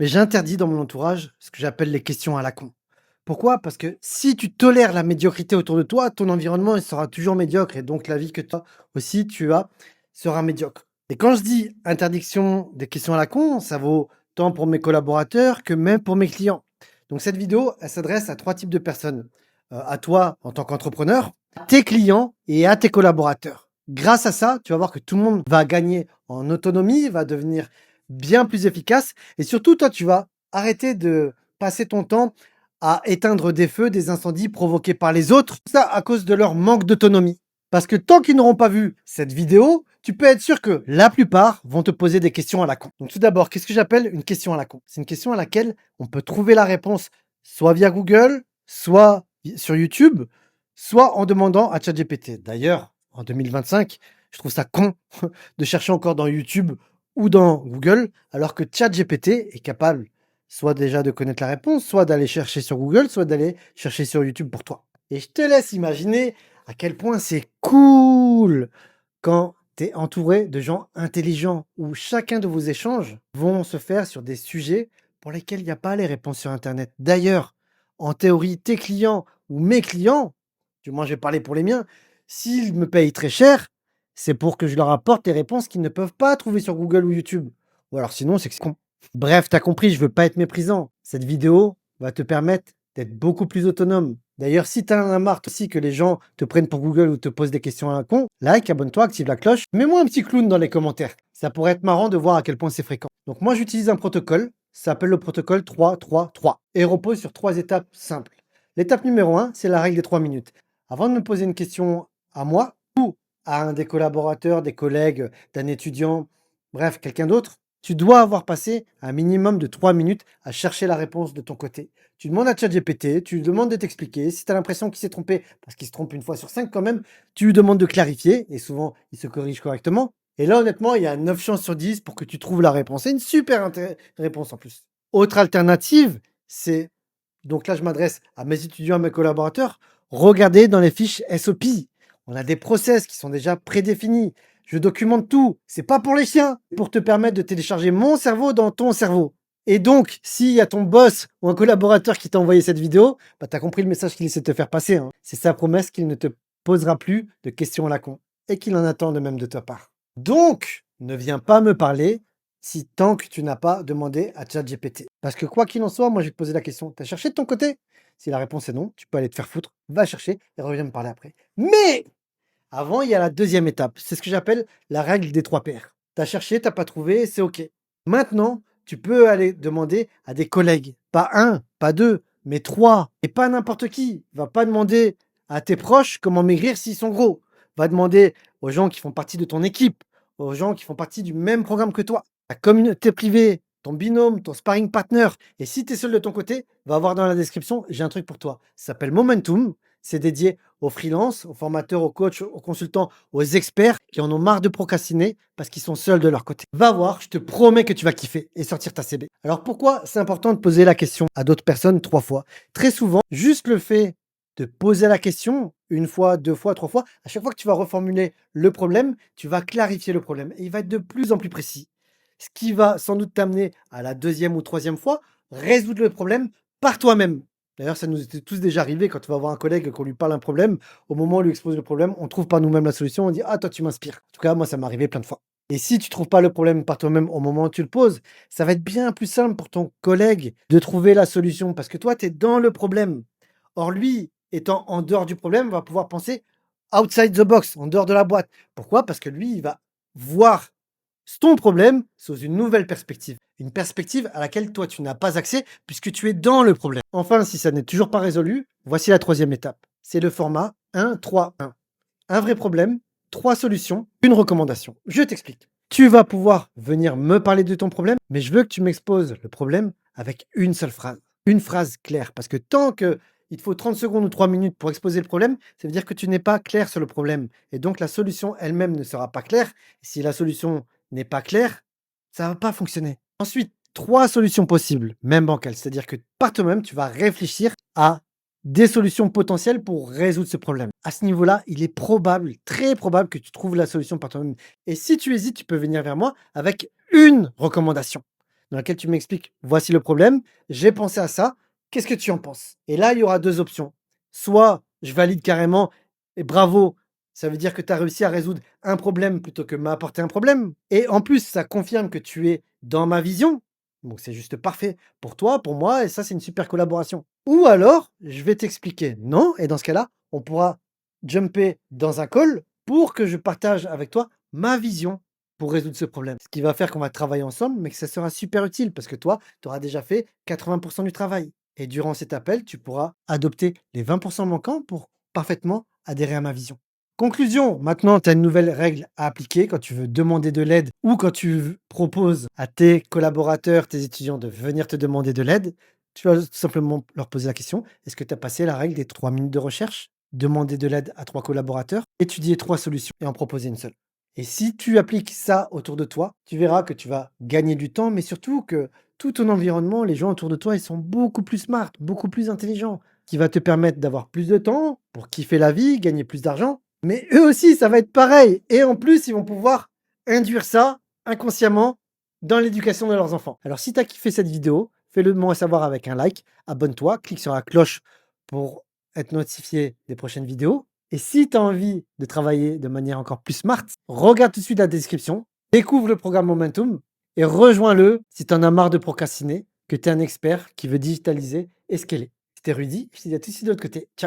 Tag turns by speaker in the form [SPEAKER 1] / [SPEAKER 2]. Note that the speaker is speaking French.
[SPEAKER 1] Mais j'interdis dans mon entourage ce que j'appelle les questions à la con. Pourquoi? Parce que si tu tolères la médiocrité autour de toi, ton environnement il sera toujours médiocre et donc la vie que toi aussi tu as sera médiocre. Et quand je dis interdiction des questions à la con, ça vaut tant pour mes collaborateurs que même pour mes clients. Donc cette vidéo, elle s'adresse à 3 types de personnes. À toi en tant qu'entrepreneur, à tes clients et à tes collaborateurs. Grâce à ça, tu vas voir que tout le monde va gagner en autonomie, va devenir bien plus efficace et surtout toi, tu vas arrêter de passer ton temps à éteindre des feux, des incendies provoqués par les autres, tout ça à cause de leur manque d'autonomie. Parce que tant qu'ils n'auront pas vu cette vidéo, tu peux être sûr que la plupart vont te poser des questions à la con. Donc tout d'abord, qu'est-ce que j'appelle une question à la con? C'est une question à laquelle on peut trouver la réponse soit via Google, soit sur YouTube, soit en demandant à ChatGPT. D'ailleurs, en 2025, je trouve ça con de chercher encore dans YouTube ou dans Google, alors que ChatGPT est capable soit déjà de connaître la réponse, soit d'aller chercher sur Google, soit d'aller chercher sur YouTube pour toi. Et je te laisse imaginer à quel point c'est cool quand tu es entouré de gens intelligents, où chacun de vos échanges vont se faire sur des sujets pour lesquels il n'y a pas les réponses sur Internet. D'ailleurs, en théorie, tes clients ou mes clients, du moins je vais parler pour les miens, s'ils me payent très cher, c'est pour que je leur apporte les réponses qu'ils ne peuvent pas trouver sur Google ou YouTube. Ou alors sinon, c'est que c'est con. Bref, t'as compris, je veux pas être méprisant. Cette vidéo va te permettre d'être beaucoup plus autonome. D'ailleurs, si tu as marre aussi que les gens te prennent pour Google ou te posent des questions à un con, like, abonne-toi, active la cloche, mets-moi un petit clown dans les commentaires. Ça pourrait être marrant de voir à quel point c'est fréquent. Donc moi, j'utilise un protocole, ça s'appelle le protocole 3-3-3 et repose sur 3 étapes simples. L'étape numéro 1, c'est la règle des 3 minutes. Avant de me poser une question à moi ou à un des collaborateurs, des collègues, d'un étudiant, bref, quelqu'un d'autre, tu dois avoir passé un minimum de 3 minutes à chercher la réponse de ton côté. Tu demandes à ChatGPT, tu lui demandes de t'expliquer. Si tu as l'impression qu'il s'est trompé, parce qu'il se trompe une fois sur 5 quand même, tu lui demandes de clarifier, et souvent il se corrige correctement. Et là, honnêtement, il y a 9 chances sur 10 pour que tu trouves la réponse. C'est une super réponse en plus. Autre alternative, c'est, donc là je m'adresse à mes étudiants, à mes collaborateurs, regardez dans les fiches SOP. On a des process qui sont déjà prédéfinis. Je documente tout. C'est pas pour les chiens, c'est pour te permettre de télécharger mon cerveau dans ton cerveau. Et donc, s'il y a ton boss ou un collaborateur qui t'a envoyé cette vidéo, bah, tu as compris le message qu'il essaie de te faire passer, hein. C'est sa promesse qu'il ne te posera plus de questions à la con et qu'il en attend de même de ta part. Donc, ne viens pas me parler si tant que tu n'as pas demandé à ChatGPT. Parce que quoi qu'il en soit, moi je vais te poser la question. Tu as cherché de ton côté? Si la réponse est non, tu peux aller te faire foutre, va chercher et reviens me parler après. Mais avant, il y a la deuxième étape. C'est ce que j'appelle la règle des 3 paires. Tu as cherché, tu as pas trouvé, c'est OK. Maintenant, tu peux aller demander à des collègues. Pas un, pas deux, mais 3. Et pas n'importe qui. Va pas demander à tes proches comment maigrir s'ils sont gros. Va demander aux gens qui font partie de ton équipe, aux gens qui font partie du même programme que toi, ta communauté privée, ton binôme, ton sparring partner. Et si tu es seul de ton côté, va voir dans la description, j'ai un truc pour toi. Ça s'appelle Momentum. C'est dédié aux freelances, aux formateurs, aux coachs, aux consultants, aux experts qui en ont marre de procrastiner parce qu'ils sont seuls de leur côté. Va voir, je te promets que tu vas kiffer et sortir ta CB. Alors pourquoi c'est important de poser la question à d'autres personnes 3 fois? Très souvent, juste le fait de poser la question une fois, 2 fois, 3 fois, à chaque fois que tu vas reformuler le problème, tu vas clarifier le problème et il va être de plus en plus précis. Ce qui va sans doute t'amener à la 2e ou 3e fois, résoudre le problème par toi-même. D'ailleurs, ça nous était tous déjà arrivé quand on va voir un collègue, qu'on lui parle un problème, au moment où on lui expose le problème, on trouve par nous-mêmes la solution, on dit: «Ah toi tu m'inspires». En tout cas, moi ça m'est arrivé plein de fois. Et si tu trouves pas le problème par toi-même au moment où tu le poses, ça va être bien plus simple pour ton collègue de trouver la solution parce que toi tu es dans le problème. Or lui, étant en dehors du problème, va pouvoir penser outside the box, en dehors de la boîte. Pourquoi? Parce que lui, il va voir ton problème sous une nouvelle perspective. Une perspective à laquelle toi, tu n'as pas accès puisque tu es dans le problème. Enfin, si ça n'est toujours pas résolu, voici la 3e étape. C'est le format 1-3-1. Un vrai problème, 3 solutions, une recommandation. Je t'explique. Tu vas pouvoir venir me parler de ton problème, mais je veux que tu m'exposes le problème avec une seule phrase. Une phrase claire. Parce que tant que il te faut 30 secondes ou 3 minutes pour exposer le problème, ça veut dire que tu n'es pas clair sur le problème. Et donc la solution elle-même ne sera pas claire. Si la solution n'est pas claire, ça va pas fonctionner. Ensuite, 3 solutions possibles, même bancales. C'est-à-dire que par toi-même, tu vas réfléchir à des solutions potentielles pour résoudre ce problème. À ce niveau-là, il est probable, très probable que tu trouves la solution par toi-même. Et si tu hésites, tu peux venir vers moi avec une recommandation. dans laquelle tu m'expliques: «Voici le problème, j'ai pensé à ça, qu'est-ce que tu en penses?» Et là, il y aura 2 options. Soit je valide carrément et bravo, ça veut dire que tu as réussi à résoudre un problème plutôt que m'apporter un problème et en plus, ça confirme que tu es dans ma vision, donc c'est juste parfait pour toi, pour moi et ça, c'est une super collaboration. Ou alors, je vais t'expliquer non et dans ce cas-là, on pourra jumper dans un call pour que je partage avec toi ma vision pour résoudre ce problème. Ce qui va faire qu'on va travailler ensemble, mais que ça sera super utile parce que toi, tu auras déjà fait 80 du travail. Et durant cet appel, tu pourras adopter les 20 manquants pour parfaitement adhérer à ma vision. Conclusion, maintenant tu as une nouvelle règle à appliquer quand tu veux demander de l'aide ou quand tu proposes à tes collaborateurs, tes étudiants de venir te demander de l'aide. Tu vas tout simplement leur poser la question: est-ce que tu as passé la règle des 3 minutes de recherche? Demander de l'aide à 3 collaborateurs, étudier 3 solutions et en proposer une seule. Et si tu appliques ça autour de toi, tu verras que tu vas gagner du temps, mais surtout que tout ton environnement, les gens autour de toi, ils sont beaucoup plus smart, beaucoup plus intelligents, qui va te permettre d'avoir plus de temps pour kiffer la vie, gagner plus d'argent. Mais eux aussi, ça va être pareil. Et en plus, ils vont pouvoir induire ça inconsciemment dans l'éducation de leurs enfants. Alors, si tu as kiffé cette vidéo, fais-le moi savoir avec un like, abonne-toi, clique sur la cloche pour être notifié des prochaines vidéos. Et si tu as envie de travailler de manière encore plus smart, regarde tout de suite la description, découvre le programme Momentum et rejoins-le si tu en as marre de procrastiner, que tu es un expert qui veut digitaliser et scaler. C'était Rudy, je te dis à tout de suite de l'autre côté. Ciao.